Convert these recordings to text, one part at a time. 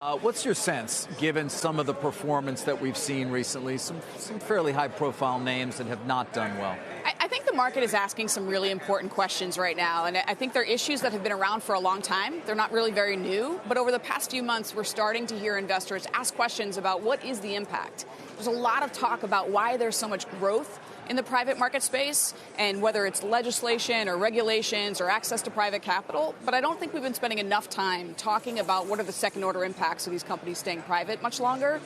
What's your sense, given some of the performance that we've seen recently, some fairly high-profile names that have not done well? I think the market is asking some really important questions right now, and I think they're issues that have been around for a long time. They're not really very new, but over the past few months, we're starting to hear investors ask questions about what is the impact. There's a lot of talk about why there's so much growth in the private market space, and whether it's legislation or regulations or access to private capital. But I don't think we've been spending enough time talking about what are the second-order impacts of these companies staying private much longer.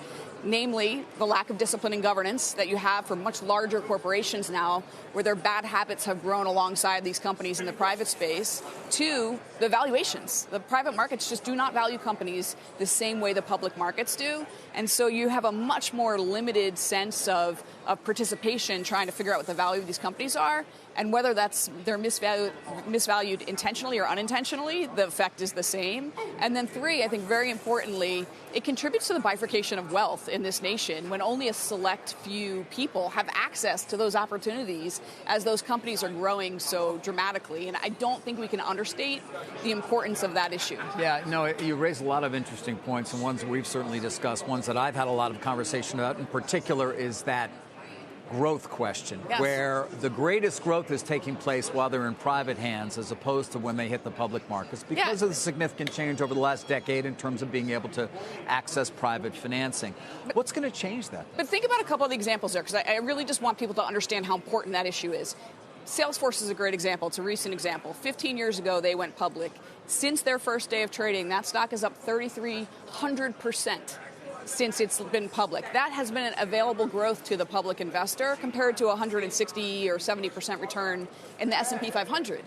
Namely, the lack of discipline and governance that you have for much larger corporations now, where their bad habits have grown alongside these companies in the private space. Two, the valuations. The private markets just do not value companies the same way the public markets do. And so you have a much more limited sense of participation trying to figure out what the value of these companies are. And whether they're misvalued intentionally or unintentionally, the effect is the same. And then three, I think very importantly, it contributes to the bifurcation of wealth in this nation when only a select few people have access to those opportunities as those companies are growing so dramatically. And I don't think we can understate the importance of that issue. Yeah, no, you raise a lot of interesting points, and ones that we've certainly discussed, ones that I've had a lot of conversation about in particular is that growth question, yes, where the greatest growth is taking place while they're in private hands as opposed to when they hit the public markets because of the significant change over the last decade in terms of being able to access private financing. What's going to change that? But think about a couple of the examples there, because I really just want people to understand how important that issue is. Salesforce is a great example. It's a recent example. 15 years ago, they went public. Since their first day of trading, that stock is up 3,300%. Since it's been public. That has been an available growth to the public investor compared to 160 or 70% return in the S&P 500.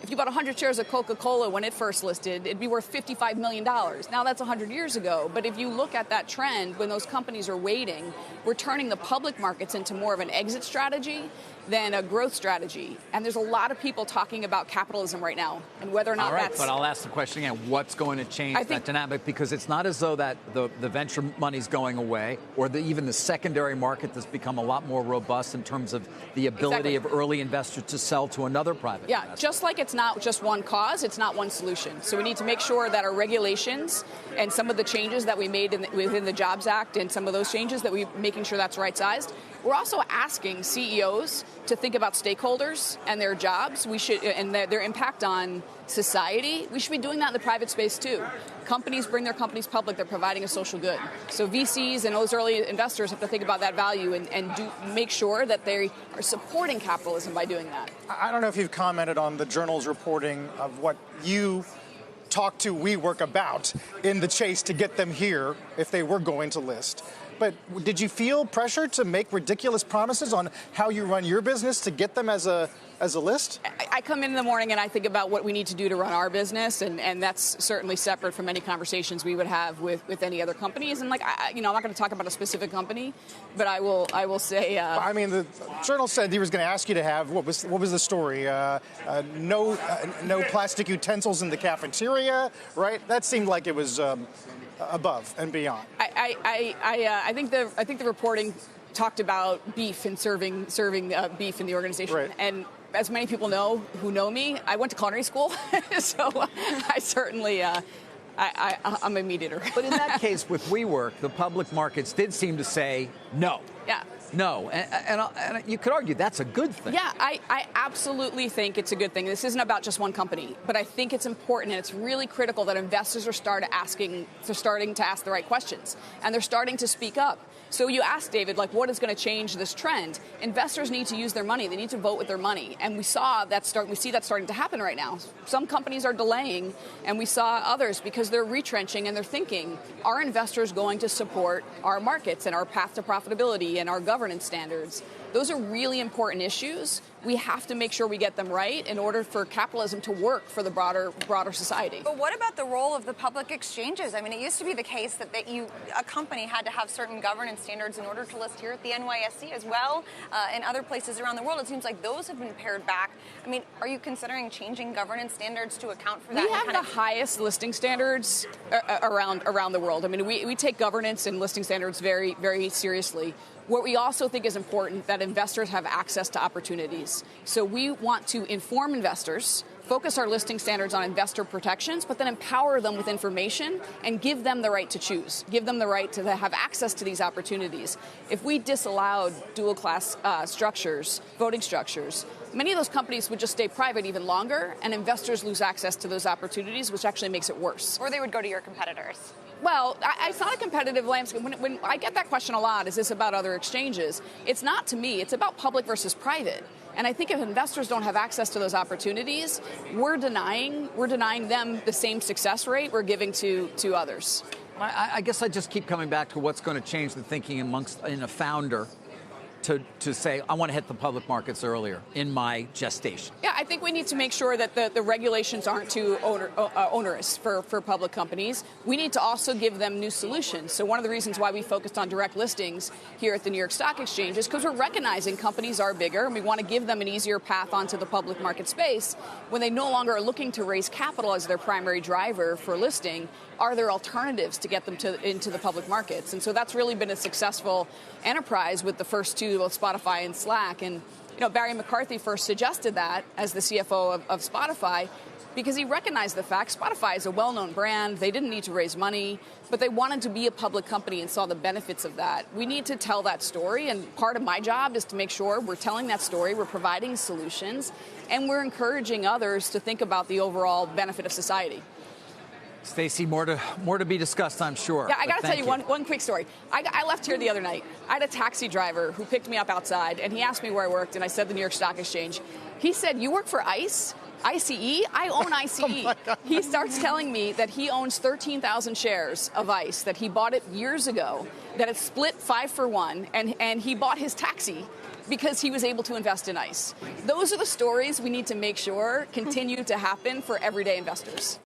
If you bought 100 shares of Coca-Cola when it first listed, it'd be worth $55 million. Now that's 100 years ago. But if you look at that trend, when those companies are waiting, we're turning the public markets into more of an exit strategy than a growth strategy. And there's a lot of people talking about capitalism right now and whether or not that's... But I'll ask the question again, what's going to change that dynamic? Because it's not as though that the venture money's going away or even the secondary market has become a lot more robust in terms of the ability of early investors to sell to another private investor. Just like it's not just one cause, it's not one solution. So we need to make sure that our regulations and some of the changes that we made within the Jobs Act and some of those changes that we're making sure that's right-sized. We're also asking CEOs to think about stakeholders and their jobs. We should, and their impact on society. We should be doing that in the private space too. Companies bring their companies public, they're providing a social good. So VCs and those early investors have to think about that value and make sure that they are supporting capitalism by doing that. I don't know if you've commented on the Journal's reporting of what you talked to WeWork about in the chase to get them here if they were going to list. But did you feel pressure to make ridiculous promises on how you run your business to get them as a list? I come in the morning and I think about what we need to do to run our business, and that's certainly separate from any conversations we would have with any other companies. And I'm not going to talk about a specific company, but I will say. I mean, the Journal said he was going to ask you to have what was the story? No plastic utensils in the cafeteria, right? That seemed like it was above and beyond. I think the reporting talked about beef and serving beef in the organization, right. And as many people know who know me, I went to culinary school, so I certainly I'm a meat eater. But in that case, with WeWork, the public markets did seem to say no. Yeah. No, and you could argue that's a good thing. Yeah, I absolutely think it's a good thing. This isn't about just one company, but I think it's important and it's really critical that investors are starting to ask the right questions, and they're starting to speak up. So you asked, David, what is going to change this trend? Investors need to use their money. They need to vote with their money. And we see that starting to happen right now. Some companies are delaying, and we saw others because they're retrenching and they're thinking, are investors going to support our markets and our path to profitability and our governance standards? Those are really important issues. We have to make sure we get them right in order for capitalism to work for the broader society. But what about the role of the public exchanges? I mean, it used to be the case that a company had to have certain governance standards in order to list here at the NYSE as well, and other places around the world. It seems like those have been pared back. I mean, are you considering changing governance standards to account for that? We have the highest listing standards around the world. I mean, we take governance and listing standards very, very seriously. What we also think is important that investors have access to opportunities. So we want to inform investors focus our listing standards on investor protections, but then empower them with information and give them the right to choose, give them the right to have access to these opportunities. If we disallowed dual class structures, voting structures, many of those companies would just stay private even longer, and investors lose access to those opportunities, which actually makes it worse. Or they would go to your competitors. Well, it's not a competitive landscape. When I get that question a lot, is this about other exchanges? It's not to me. It's about public versus private. And I think if investors don't have access to those opportunities, we're denying them the same success rate we're giving to others. I guess I just keep coming back to what's going to change the thinking in a founder to say, I want to hit the public markets earlier in my gestation. Yeah, I think we need to make sure that the regulations aren't too onerous for public companies. We need to also give them new solutions. So one of the reasons why we focused on direct listings here at the New York Stock Exchange is because we're recognizing companies are bigger and we want to give them an easier path onto the public market space. When they no longer are looking to raise capital as their primary driver for listing, are there alternatives to get them into the public markets? And so that's really been a successful enterprise with the first two, both Spotify and Slack. And Barry McCarthy first suggested that as the CFO of Spotify because he recognized the fact Spotify is a well-known brand. They didn't need to raise money, but they wanted to be a public company and saw the benefits of that. We need to tell that story, and part of my job is to make sure we're telling that story, we're providing solutions, and we're encouraging others to think about the overall benefit of society. Stacey, more to be discussed, I'm sure. Yeah, I got to tell you one quick story. I left here the other night. I had a taxi driver who picked me up outside, and he asked me where I worked, and I said the New York Stock Exchange. He said, "You work for ICE? ICE? I own ICE." Oh, he starts telling me that he owns 13,000 shares of ICE, that he bought it years ago, that it's split 5-for-1, and he bought his taxi because he was able to invest in ICE. Those are the stories we need to make sure continue to happen for everyday investors.